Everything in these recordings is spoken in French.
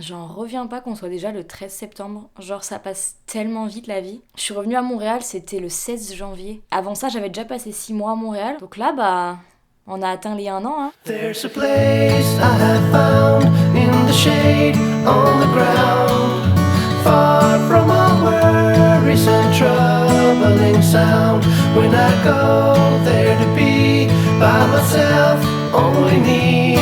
J'en reviens pas qu'on soit déjà le 13 septembre. Genre ça passe tellement vite la vie. Je suis revenue à Montréal, c'était le 16 janvier. Avant ça, j'avais déjà passé 6 mois à Montréal. Donc là, bah, on a atteint les 1 an. Hein. There's a place I have found in the shade on the ground, far from all worries and troubling sound. When I go there to be by myself, only me.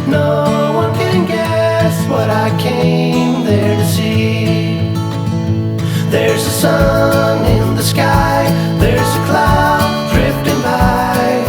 No one can guess what I came there to see. There's a sun in the sky, there's a cloud drifting by.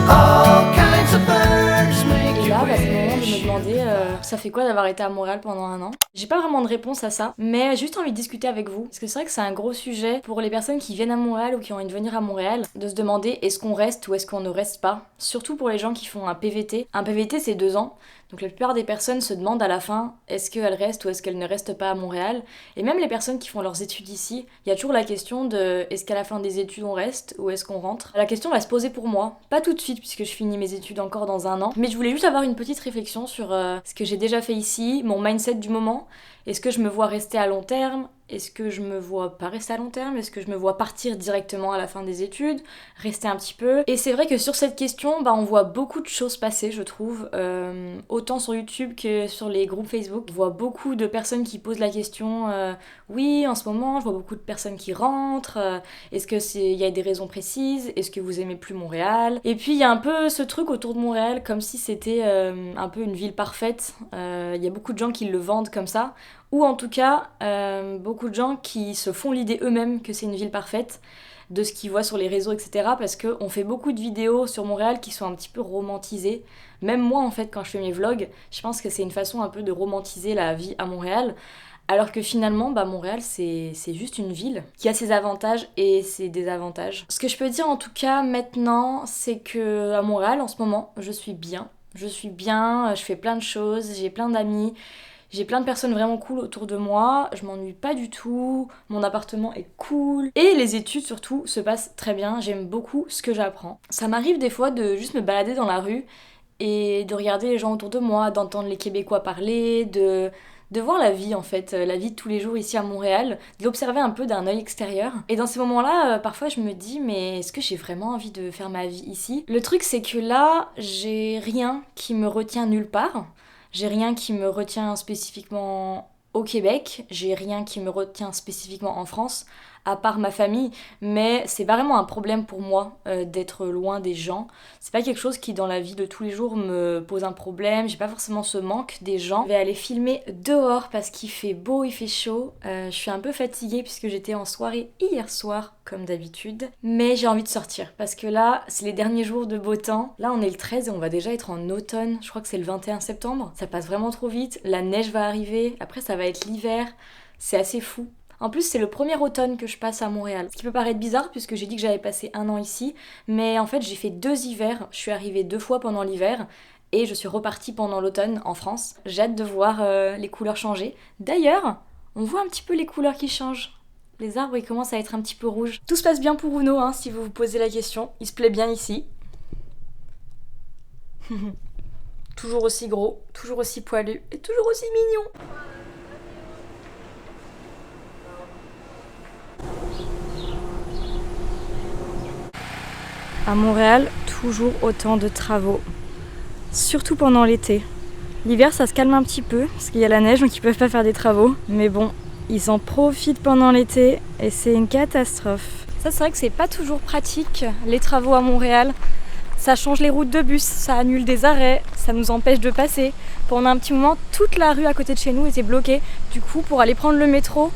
All kinds of birds make Et you là, bah, c'est le moment de wish. me demander ça fait quoi d'avoir été à Montréal pendant 1 an. J'ai pas vraiment de réponse à ça, mais j'ai juste envie de discuter avec vous. Parce que c'est vrai que c'est un gros sujet pour les personnes qui viennent à Montréal ou qui ont envie de venir à Montréal, de se demander est-ce qu'on reste ou est-ce qu'on ne reste pas. Surtout pour les gens qui font un PVT. Un PVT c'est 2 ans. Donc la plupart des personnes se demandent à la fin est-ce qu'elles restent ou est-ce qu'elles ne restent pas à Montréal. Et même les personnes qui font leurs études ici, il y a toujours la question de est-ce qu'à la fin des études on reste ou est-ce qu'on rentre. La question va se poser pour moi, pas tout de suite puisque je finis mes études encore dans 1 an, mais je voulais juste avoir une petite réflexion sur ce que j'ai déjà fait ici, mon mindset du moment. Est-ce que je me vois rester à long terme? Est-ce que je me vois pas rester à long terme? Est-ce que je me vois partir directement à la fin des études? Rester un petit peu? Et c'est vrai que sur cette question, bah, on voit beaucoup de choses passer, je trouve. Autant sur YouTube que sur les groupes Facebook. On voit beaucoup de personnes qui posent la question oui, en ce moment, je vois beaucoup de personnes qui rentrent. Est-ce que il y a des raisons précises? Est-ce que vous aimez plus Montréal? Et puis il y a un peu ce truc autour de Montréal, comme si c'était un peu une ville parfaite. Il y a beaucoup de gens qui le vendent comme ça. Ou en tout cas, beaucoup de gens qui se font l'idée eux-mêmes que c'est une ville parfaite, de ce qu'ils voient sur les réseaux, etc. Parce qu'on fait beaucoup de vidéos sur Montréal qui sont un petit peu romantisées. Même moi, en fait, quand je fais mes vlogs, je pense que c'est une façon un peu de romantiser la vie à Montréal. Alors que finalement, bah, Montréal, c'est juste une ville qui a ses avantages et ses désavantages. Ce que je peux dire en tout cas maintenant, c'est que à Montréal, en ce moment, je suis bien. Je suis bien, je fais plein de choses, j'ai plein d'amis. J'ai plein de personnes vraiment cool autour de moi, je m'ennuie pas du tout, mon appartement est cool. Et les études surtout se passent très bien, j'aime beaucoup ce que j'apprends. Ça m'arrive des fois de juste me balader dans la rue et de regarder les gens autour de moi, d'entendre les Québécois parler, de voir la vie en fait, la vie de tous les jours ici à Montréal, de l'observer un peu d'un œil extérieur. Et dans ces moments-là, parfois je me dis mais est-ce que j'ai vraiment envie de faire ma vie ici? Le truc c'est que là, j'ai rien qui me retient nulle part. J'ai rien qui me retient spécifiquement au Québec, j'ai rien qui me retient spécifiquement en France, à part ma famille, mais c'est pas vraiment un problème pour moi d'être loin des gens. C'est pas quelque chose qui dans la vie de tous les jours me pose un problème, j'ai pas forcément ce manque des gens. Je vais aller filmer dehors parce qu'il fait beau, il fait chaud. Je suis un peu fatiguée puisque j'étais en soirée hier soir comme d'habitude, mais j'ai envie de sortir parce que là c'est les derniers jours de beau temps. Là on est le 13 et on va déjà être en automne, je crois que c'est le 21 septembre. Ça passe vraiment trop vite, la neige va arriver, après ça va être l'hiver, c'est assez fou. En plus, c'est le premier automne que je passe à Montréal. Ce qui peut paraître bizarre puisque j'ai dit que j'avais passé 1 an ici, mais en fait j'ai fait 2 hivers. Je suis arrivée 2 fois pendant l'hiver et je suis repartie pendant l'automne en France. J'ai hâte de voir les couleurs changer. D'ailleurs, on voit un petit peu les couleurs qui changent. Les arbres ils commencent à être un petit peu rouges. Tout se passe bien pour Uno, hein, si vous vous posez la question. Il se plaît bien ici. Toujours aussi gros, toujours aussi poilu et toujours aussi mignon. À Montréal, toujours autant de travaux. Surtout pendant l'été. L'hiver, ça se calme un petit peu, parce qu'il y a la neige, donc ils peuvent pas faire des travaux. Mais bon, ils en profitent pendant l'été, et c'est une catastrophe. Ça, c'est vrai que c'est pas toujours pratique, les travaux à Montréal. Ça change les routes de bus, ça annule des arrêts, ça nous empêche de passer. Pendant un petit moment, toute la rue à côté de chez nous était bloquée. Du coup, pour aller prendre le métro,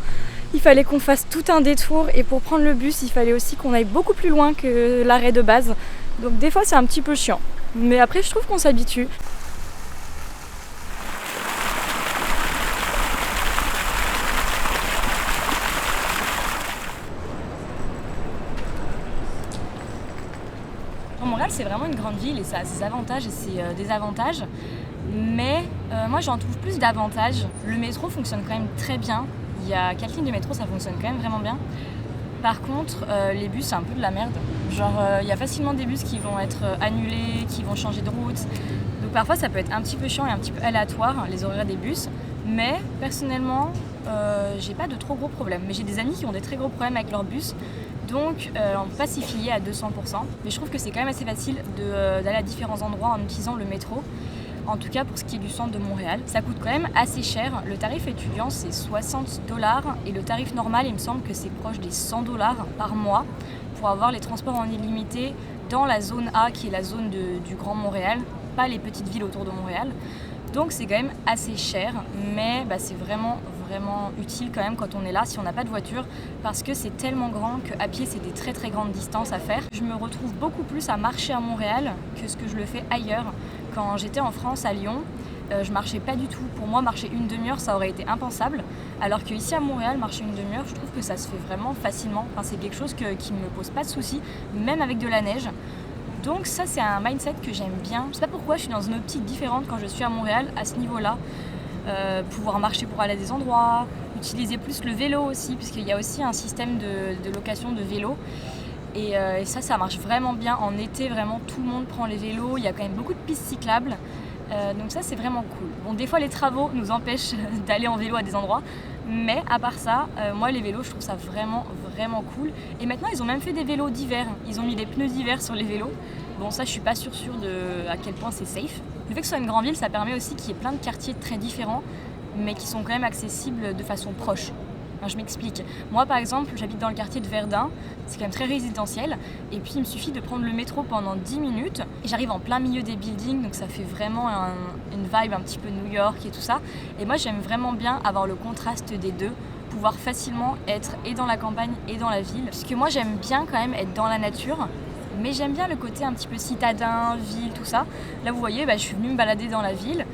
il fallait qu'on fasse tout un détour et pour prendre le bus, il fallait aussi qu'on aille beaucoup plus loin que l'arrêt de base. Donc des fois, c'est un petit peu chiant. Mais après, je trouve qu'on s'habitue. Montréal, c'est vraiment une grande ville et ça a ses avantages et ses désavantages. Mais moi, j'en trouve plus d'avantages. Le métro fonctionne quand même très bien. Il y a 4 lignes de métro, ça fonctionne quand même vraiment bien. Par contre, les bus, c'est un peu de la merde. Genre, il y a facilement des bus qui vont être annulés, qui vont changer de route. Donc parfois, ça peut être un petit peu chiant et un petit peu aléatoire, les horaires des bus. Mais personnellement, j'ai pas de trop gros problèmes. Mais j'ai des amis qui ont des très gros problèmes avec leur bus. Donc on peut pas s'y fier à 200%. Mais je trouve que c'est quand même assez facile d'aller à différents endroits en utilisant le métro. En tout cas pour ce qui est du centre de Montréal. Ça coûte quand même assez cher. Le tarif étudiant c'est 60$ et le tarif normal il me semble que c'est proche des 100$ par mois pour avoir les transports en illimité dans la zone A qui est la zone du Grand Montréal, pas les petites villes autour de Montréal. Donc c'est quand même assez cher, mais c'est vraiment utile quand même quand on est là si on n'a pas de voiture parce que c'est tellement grand qu'à pied c'est des très très grandes distances à faire. Je me retrouve beaucoup plus à marcher à Montréal que ce que je le fais ailleurs. Quand j'étais en France à Lyon, je marchais pas du tout. Pour moi marcher une demi-heure ça aurait été impensable, alors qu'ici à Montréal marcher une demi-heure je trouve que ça se fait vraiment facilement. Enfin, c'est quelque chose qui ne me pose pas de soucis, même avec de la neige. Donc ça c'est un mindset que j'aime bien. Je sais pas pourquoi je suis dans une optique différente quand je suis à Montréal à ce niveau-là. Pouvoir marcher pour aller à des endroits, utiliser plus le vélo aussi, puisqu'il y a aussi un système de location de vélo. Et ça marche vraiment bien. En été, vraiment tout le monde prend les vélos. Il y a quand même beaucoup de pistes cyclables. Donc ça c'est vraiment cool. Bon, des fois les travaux nous empêchent d'aller en vélo à des endroits. Mais à part ça, moi les vélos je trouve ça vraiment cool. Et maintenant ils ont même fait des vélos d'hiver. Ils ont mis des pneus d'hiver sur les vélos. Bon ça je suis pas sûre à quel point c'est safe. Le fait que ce soit une grande ville ça permet aussi qu'il y ait plein de quartiers très différents mais qui sont quand même accessibles de façon proche. Enfin, je m'explique. Moi par exemple j'habite dans le quartier de Verdun, c'est quand même très résidentiel et puis il me suffit de prendre le métro pendant 10 minutes et j'arrive en plein milieu des buildings donc ça fait vraiment une vibe un petit peu New York et tout ça. Et moi j'aime vraiment bien avoir le contraste des deux, pouvoir facilement être et dans la campagne et dans la ville. Parce que moi j'aime bien quand même être dans la nature, mais j'aime bien le côté un petit peu citadin, ville, tout ça. Là vous voyez, je suis venue me balader dans la ville.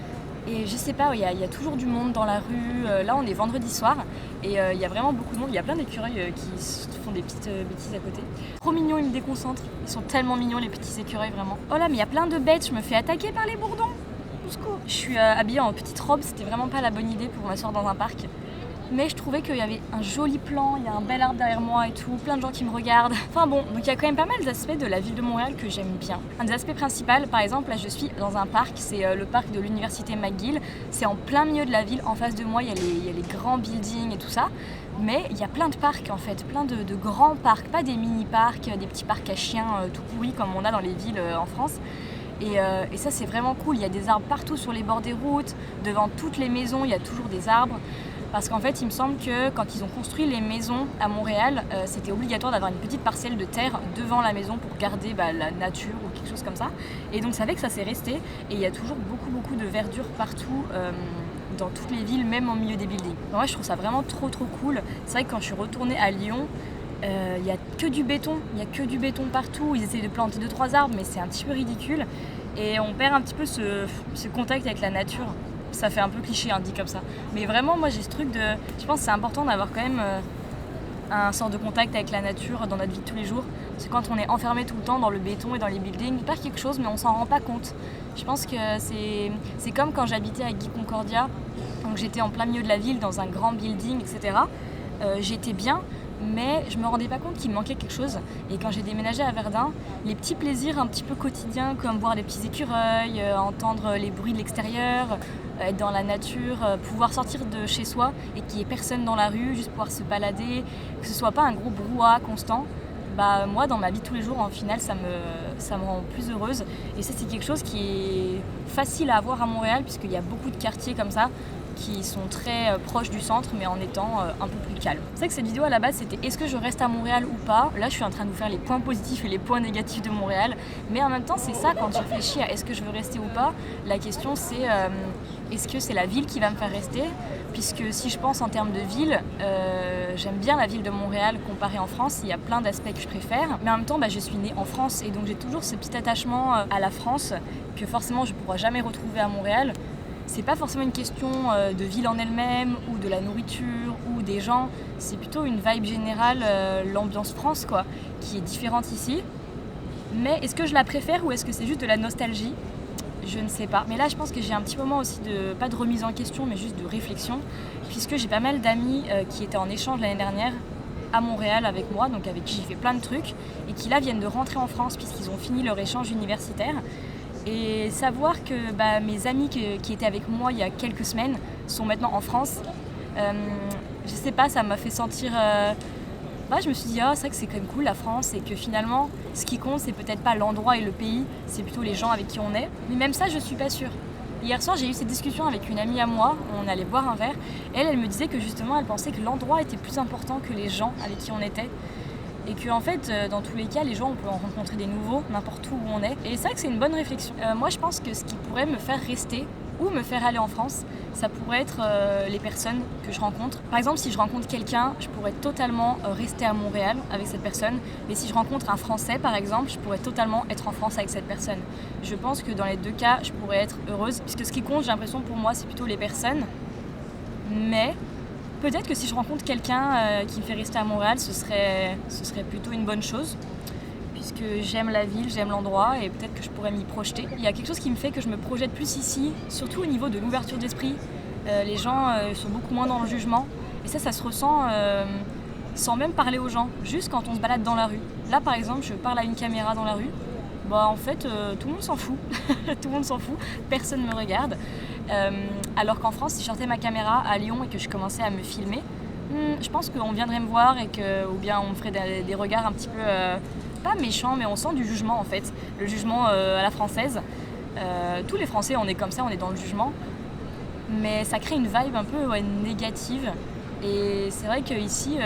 Et je sais pas, il y a toujours du monde dans la rue. Là, on est vendredi soir et il y a vraiment beaucoup de monde. Il y a plein d'écureuils qui font des petites bêtises à côté. Trop mignons, ils me déconcentrent. Ils sont tellement mignons, les petits écureuils, vraiment. Oh là, mais il y a plein de bêtes. Je me fais attaquer par les bourdons. Au secours. Je suis habillée en petite robe. C'était vraiment pas la bonne idée pour m'asseoir dans un parc. Mais je trouvais qu'il y avait un joli plan, il y a un bel arbre derrière moi et tout, plein de gens qui me regardent. Enfin bon, donc il y a quand même pas mal d'aspects de la ville de Montréal que j'aime bien. Un des aspects principaux, par exemple, là je suis dans un parc, c'est le parc de l'université McGill. C'est en plein milieu de la ville, en face de moi il y a les grands buildings et tout ça. Mais il y a plein de parcs en fait, plein de grands parcs, pas des mini-parcs, des petits parcs à chiens tout pourris comme on a dans les villes en France. Et ça c'est vraiment cool, il y a des arbres partout sur les bords des routes, devant toutes les maisons il y a toujours des arbres. Parce qu'en fait, il me semble que quand ils ont construit les maisons à Montréal, c'était obligatoire d'avoir une petite parcelle de terre devant la maison pour garder la nature ou quelque chose comme ça. Et donc, ça fait que ça s'est resté. Et il y a toujours beaucoup de verdure partout, dans toutes les villes, même au milieu des buildings. Donc, ouais, je trouve ça vraiment trop cool. C'est vrai que quand je suis retournée à Lyon, il n'y a que du béton. Il y a que du béton partout. Ils essaient de planter 2-3 arbres, mais c'est un petit peu ridicule. Et on perd un petit peu ce contact avec la nature. Ça fait un peu cliché dit comme ça. Mais vraiment moi j'ai ce truc je pense que c'est important d'avoir quand même un sort de contact avec la nature dans notre vie de tous les jours. Parce que quand on est enfermé tout le temps dans le béton et dans les buildings, on perd quelque chose mais on s'en rend pas compte. Je pense que c'est comme quand j'habitais à Guy Concordia, donc j'étais en plein milieu de la ville dans un grand building, etc. J'étais bien, mais je me rendais pas compte qu'il me manquait quelque chose. Et quand j'ai déménagé à Verdun, les petits plaisirs un petit peu quotidiens comme voir des petits écureuils, entendre les bruits de l'extérieur, être dans la nature, pouvoir sortir de chez soi et qu'il n'y ait personne dans la rue, juste pouvoir se balader, que ce soit pas un gros brouhaha constant. Moi dans ma vie de tous les jours en final ça me rend plus heureuse et ça c'est quelque chose qui est facile à avoir à Montréal puisqu'il y a beaucoup de quartiers comme ça qui sont très proches du centre mais en étant un peu plus calmes. C'est vrai que cette vidéo à la base c'était est-ce que je reste à Montréal ou pas. Là je suis en train de vous faire les points positifs et les points négatifs de Montréal, mais en même temps c'est ça quand je réfléchis à est-ce que je veux rester ou pas, la question c'est est-ce que c'est la ville qui va me faire rester, puisque si je pense en termes de ville, j'aime bien la ville de Montréal comparée en France, il y a plein d'aspects que je préfère, mais en même temps je suis née en France et donc j'ai toujours ce petit attachement à la France que forcément je ne pourrai jamais retrouver à Montréal. C'est pas forcément une question de ville en elle-même ou de la nourriture ou des gens, c'est plutôt une vibe générale, l'ambiance France quoi, qui est différente ici. Mais est-ce que je la préfère ou est-ce que c'est juste de la nostalgie ? Je ne sais pas. Mais là je pense que j'ai un petit moment aussi pas de remise en question mais juste de réflexion, puisque j'ai pas mal d'amis qui étaient en échange l'année dernière à Montréal avec moi, donc avec qui j'ai fait plein de trucs, et qui là viennent de rentrer en France puisqu'ils ont fini leur échange universitaire. Et savoir que mes amis qui étaient avec moi il y a quelques semaines sont maintenant en France, je sais pas, ça m'a fait sentir... je me suis dit, c'est vrai que c'est quand même cool la France et que finalement, ce qui compte, c'est peut-être pas l'endroit et le pays, c'est plutôt les gens avec qui on est. Mais même ça, je suis pas sûre. Hier soir, j'ai eu cette discussion avec une amie à moi, on allait boire un verre. Elle me disait que justement, elle pensait que l'endroit était plus important que les gens avec qui on était. Et que en fait, dans tous les cas, les gens, on peut en rencontrer des nouveaux, n'importe où on est. Et c'est vrai que c'est une bonne réflexion. Moi, je pense que ce qui pourrait me faire rester ou me faire aller en France, ça pourrait être les personnes que je rencontre. Par exemple, si je rencontre quelqu'un, je pourrais totalement rester à Montréal avec cette personne. Mais si je rencontre un Français, par exemple, je pourrais totalement être en France avec cette personne. Je pense que dans les deux cas, je pourrais être heureuse. Puisque ce qui compte, j'ai l'impression pour moi, c'est plutôt les personnes. Mais peut-être que si je rencontre quelqu'un qui me fait rester à Montréal, ce serait plutôt une bonne chose. Puisque j'aime la ville, j'aime l'endroit et peut-être que je pourrais m'y projeter. Il y a quelque chose qui me fait que je me projette plus ici, surtout au niveau de l'ouverture d'esprit. Les gens sont beaucoup moins dans le jugement et ça se ressent sans même parler aux gens, juste quand on se balade dans la rue. Là par exemple, je parle à une caméra dans la rue, en fait tout le monde s'en fout, tout le monde s'en fout, personne ne me regarde. Alors qu'en France, si je sortais ma caméra à Lyon et que je commençais à me filmer, je pense qu'on viendrait me voir ou bien on me ferait des regards un petit peu... pas méchant, mais on sent du jugement en fait, le jugement à la française. Tous les Français, on est comme ça, on est dans le jugement, mais ça crée une vibe un peu négative. Et c'est vrai qu'ici,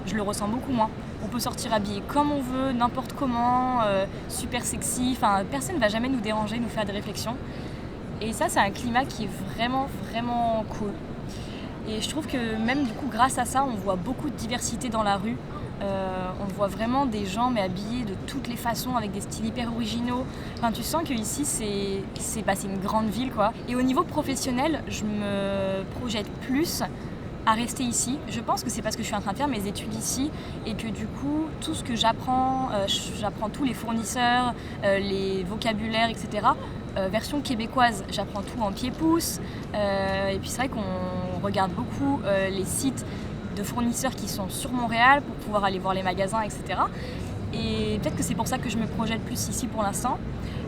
je le ressens beaucoup moins. On peut sortir habillé comme on veut, n'importe comment, super sexy. Enfin, personne ne va jamais nous déranger, nous faire des réflexions. Et ça, c'est un climat qui est vraiment, vraiment cool. Et je trouve que même du coup, grâce à ça, on voit beaucoup de diversité dans la rue. On voit vraiment des gens mais habillés de toutes les façons avec des styles hyper originaux. Enfin, tu sens qu'ici c'est une grande ville quoi. Et au niveau professionnel, je me projette plus à rester ici. Je pense que c'est parce que je suis en train de faire mes études ici et que du coup tout ce que j'apprends tous les fournisseurs, les vocabulaires, etc. Version québécoise, j'apprends tout en pied-pouce. Et puis c'est vrai qu'on regarde beaucoup les sites de fournisseurs qui sont sur Montréal pour pouvoir aller voir les magasins, etc. Et peut-être que c'est pour ça que je me projette plus ici pour l'instant.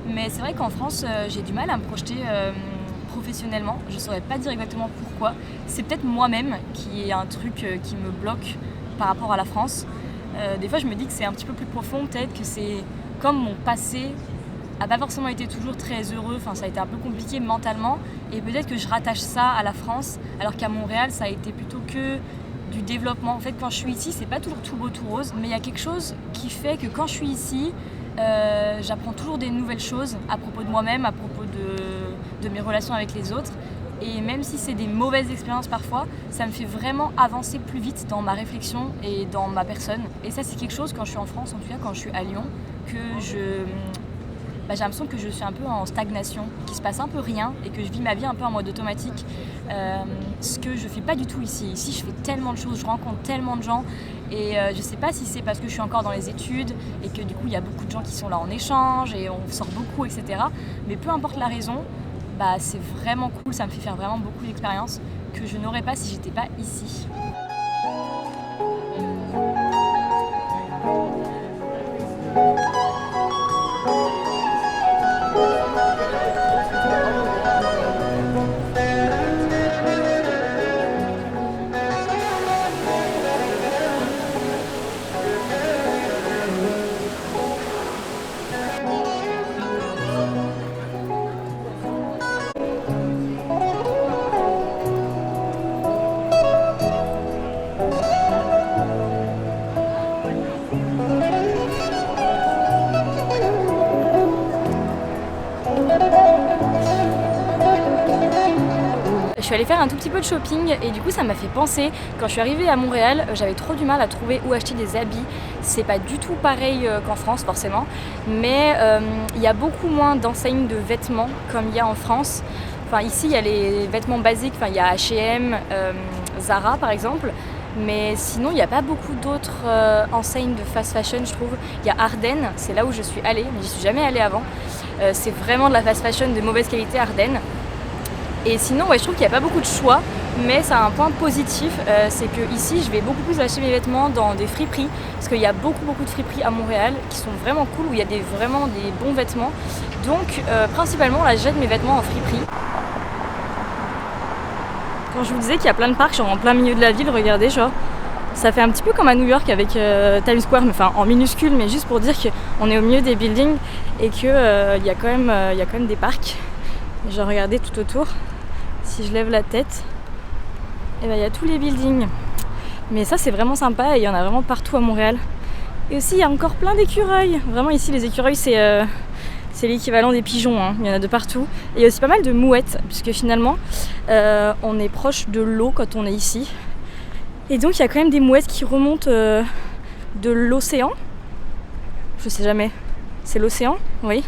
Mais c'est vrai qu'en France, j'ai du mal à me projeter professionnellement. Je ne saurais pas dire exactement pourquoi. C'est peut-être moi-même qui est un truc qui me bloque par rapport à la France. Des fois, je me dis que c'est un petit peu plus profond. Peut-être que c'est comme mon passé n'a pas forcément été toujours très heureux. Enfin, ça a été un peu compliqué mentalement. Et peut-être que je rattache ça à la France, alors qu'à Montréal, ça a été plutôt que du développement. En fait, quand je suis ici, c'est pas toujours tout beau, tout rose, mais il y a quelque chose qui fait que quand je suis ici, j'apprends toujours des nouvelles choses à propos de moi-même, à propos de mes relations avec les autres. Et même si c'est des mauvaises expériences parfois, ça me fait vraiment avancer plus vite dans ma réflexion et dans ma personne. Et ça, c'est quelque chose quand je suis en France, en tout cas quand je suis à Lyon, que j'ai l'impression que je suis un peu en stagnation, qu'il se passe un peu rien et que je vis ma vie un peu en mode automatique. Ce que je fais pas du tout ici. Ici, je fais tellement de choses, je rencontre tellement de gens et je sais pas si c'est parce que je suis encore dans les études et que du coup, il y a beaucoup de gens qui sont là en échange et on sort beaucoup, etc. Mais peu importe la raison, c'est vraiment cool, ça me fait faire vraiment beaucoup d'expériences que je n'aurais pas si j'étais pas ici. Je suis allée faire un tout petit peu de shopping et du coup ça m'a fait penser, quand je suis arrivée à Montréal, j'avais trop du mal à trouver où acheter des habits. C'est pas du tout pareil qu'en France forcément, mais il y a beaucoup moins d'enseignes de vêtements comme il y a en France. Enfin ici il y a les vêtements basiques, il y a H&M, Zara par exemple, mais sinon il n'y a pas beaucoup d'autres enseignes de fast fashion je trouve. Il y a Ardennes, c'est là où je suis allée, mais j'y suis jamais allée avant. C'est vraiment de la fast fashion de mauvaise qualité Ardennes. Et sinon, je trouve qu'il n'y a pas beaucoup de choix. mais ça a un point positif, c'est que ici je vais beaucoup plus acheter mes vêtements dans des friperies, parce qu'il y a beaucoup de friperies à Montréal qui sont vraiment cool, où il y a vraiment des bons vêtements. Donc principalement là j'achète mes vêtements en friperie. Quand je vous disais qu'il y a plein de parcs genre en plein milieu de la ville, regardez, genre ça fait un petit peu comme à New York avec Times Square, mais enfin en minuscule, mais juste pour dire qu'on est au milieu des buildings et qu'il y a quand même des parcs. Genre regardez tout autour, si je lève la tête, et ben il y a tous les buildings. Mais ça c'est vraiment sympa et il y en a vraiment partout à Montréal. Et aussi il y a encore plein d'écureuils. Vraiment ici les écureuils c'est l'équivalent des pigeons, hein. Il y en a de partout. Et il y a aussi pas mal de mouettes, puisque finalement on est proche de l'eau quand on est ici. Et donc il y a quand même des mouettes qui remontent de l'océan. Je sais jamais. C'est l'océan ? Oui.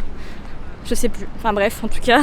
Je sais plus. Enfin bref, en tout cas.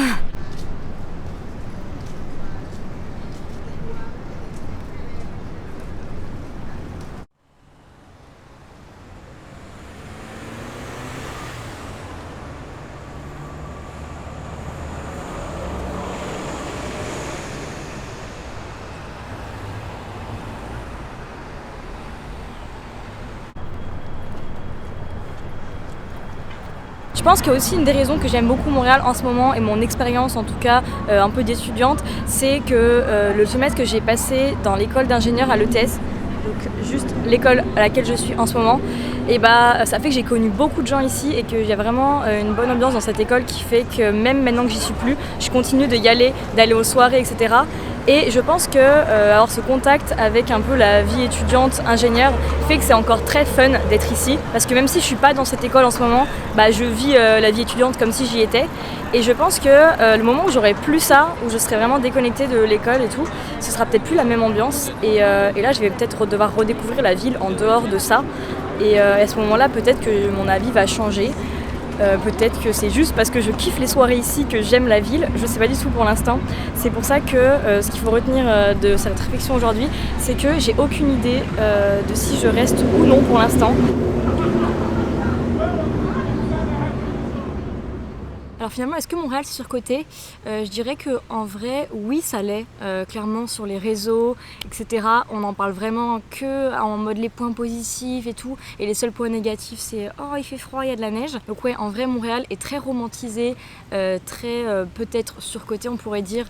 Je pense qu'il y a aussi une des raisons que j'aime beaucoup Montréal en ce moment, et mon expérience en tout cas un peu d'étudiante, c'est que le semestre que j'ai passé dans l'école d'ingénieur à l'ETS, donc juste l'école à laquelle je suis en ce moment, et bah ça fait que j'ai connu beaucoup de gens ici et qu'il y a vraiment une bonne ambiance dans cette école qui fait que même maintenant que j'y suis plus, je continue d'y aller, d'aller aux soirées, etc. Et je pense que alors ce contact avec un peu la vie étudiante ingénieure fait que c'est encore très fun d'être ici, parce que même si je suis pas dans cette école en ce moment, bah je vis la vie étudiante comme si j'y étais. Et je pense que le moment où j'aurai plus ça, où je serai vraiment déconnectée de l'école et tout, ce sera peut-être plus la même ambiance. Et là je vais peut-être devoir redécouvrir la ville en dehors de ça. Et à ce moment-là peut-être que mon avis va changer. Peut-être que c'est juste parce que je kiffe les soirées ici que j'aime la ville, je sais pas du tout pour l'instant. C'est pour ça que ce qu'il faut retenir de cette réflexion aujourd'hui, c'est que j'ai aucune idée de si je reste ou non pour l'instant. Alors finalement, est-ce que Montréal c'est surcoté ? Je dirais qu'en vrai, oui ça l'est, clairement sur les réseaux, etc. On en parle vraiment que en mode les points positifs et tout, et les seuls points négatifs c'est « oh il fait froid, il y a de la neige ». Donc ouais, en vrai Montréal est très romantisé, très peut-être surcoté on pourrait dire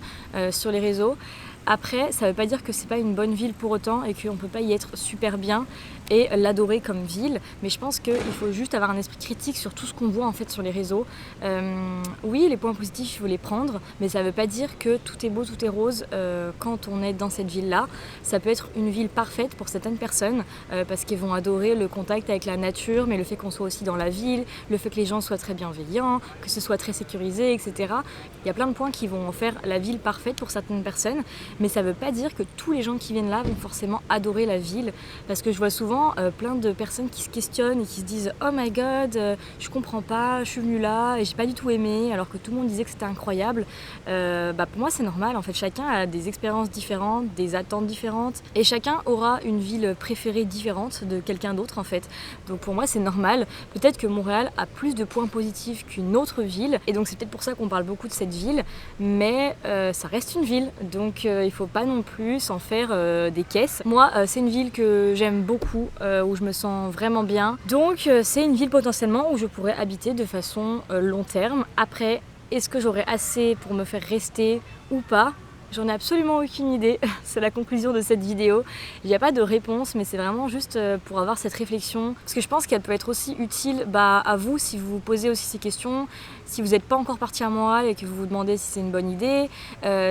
sur les réseaux. Après, ça veut pas dire que c'est pas une bonne ville pour autant et qu'on peut pas y être super bien et l'adorer comme ville, mais je pense qu'il faut juste avoir un esprit critique sur tout ce qu'on voit en fait sur les réseaux. Oui, les points positifs, il faut les prendre, mais ça veut pas dire que tout est beau, tout est rose quand on est dans cette ville-là. Ça peut être une ville parfaite pour certaines personnes parce qu'elles vont adorer le contact avec la nature, mais le fait qu'on soit aussi dans la ville, le fait que les gens soient très bienveillants, que ce soit très sécurisé, etc. Il y a plein de points qui vont faire la ville parfaite pour certaines personnes. Mais ça veut pas dire que tous les gens qui viennent là vont forcément adorer la ville, parce que je vois souvent plein de personnes qui se questionnent et qui se disent « Oh my god, je comprends pas, je suis venue là et j'ai pas du tout aimé », alors que tout le monde disait que c'était incroyable. Pour moi c'est normal, en fait chacun a des expériences différentes, des attentes différentes, et chacun aura une ville préférée différente de quelqu'un d'autre en fait. Donc pour moi c'est normal. Peut-être que Montréal a plus de points positifs qu'une autre ville, et donc c'est peut-être pour ça qu'on parle beaucoup de cette ville, mais ça reste une ville, donc il faut pas non plus s'en faire des caisses. Moi c'est une ville que j'aime beaucoup, où je me sens vraiment bien, donc c'est une ville potentiellement où je pourrais habiter de façon long terme. Après, est-ce que j'aurai assez pour me faire rester ou pas ? J'en ai absolument aucune idée, c'est la conclusion de cette vidéo. Il n'y a pas de réponse, mais c'est vraiment juste pour avoir cette réflexion, parce que je pense qu'elle peut être aussi utile à vous si vous vous posez aussi ces questions, si vous n'êtes pas encore parti à Montréal et que vous vous demandez si c'est une bonne idée,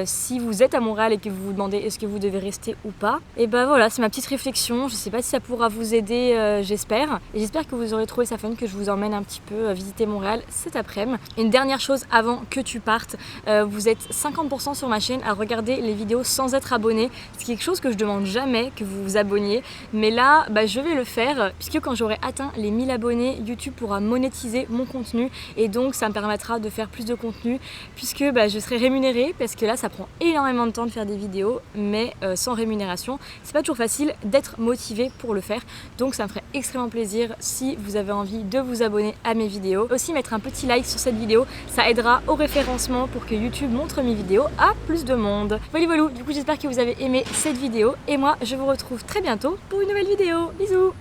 si vous êtes à Montréal et que vous vous demandez est-ce que vous devez rester ou pas. Et voilà, c'est ma petite réflexion, je sais pas si ça pourra vous aider, j'espère. Et j'espère que vous aurez trouvé ça fun, que je vous emmène un petit peu visiter Montréal cet après-midi. Une dernière chose avant que tu partes, vous êtes 50% sur ma chaîne à regarder les vidéos sans être abonné. C'est quelque chose que je demande jamais, que vous vous abonniez, mais là je vais le faire, puisque quand j'aurai atteint les 1000 abonnés, YouTube pourra monétiser mon contenu, et donc ça me permettra permettra de faire plus de contenu puisque je serai rémunérée, parce que là ça prend énormément de temps de faire des vidéos, mais sans rémunération c'est pas toujours facile d'être motivé pour le faire. Donc ça me ferait extrêmement plaisir si vous avez envie de vous abonner à mes vidéos. Aussi mettre un petit like sur cette vidéo, ça aidera au référencement pour que YouTube montre mes vidéos à plus de monde. Voilà, du coup j'espère que vous avez aimé cette vidéo et moi je vous retrouve très bientôt pour une nouvelle vidéo. Bisous.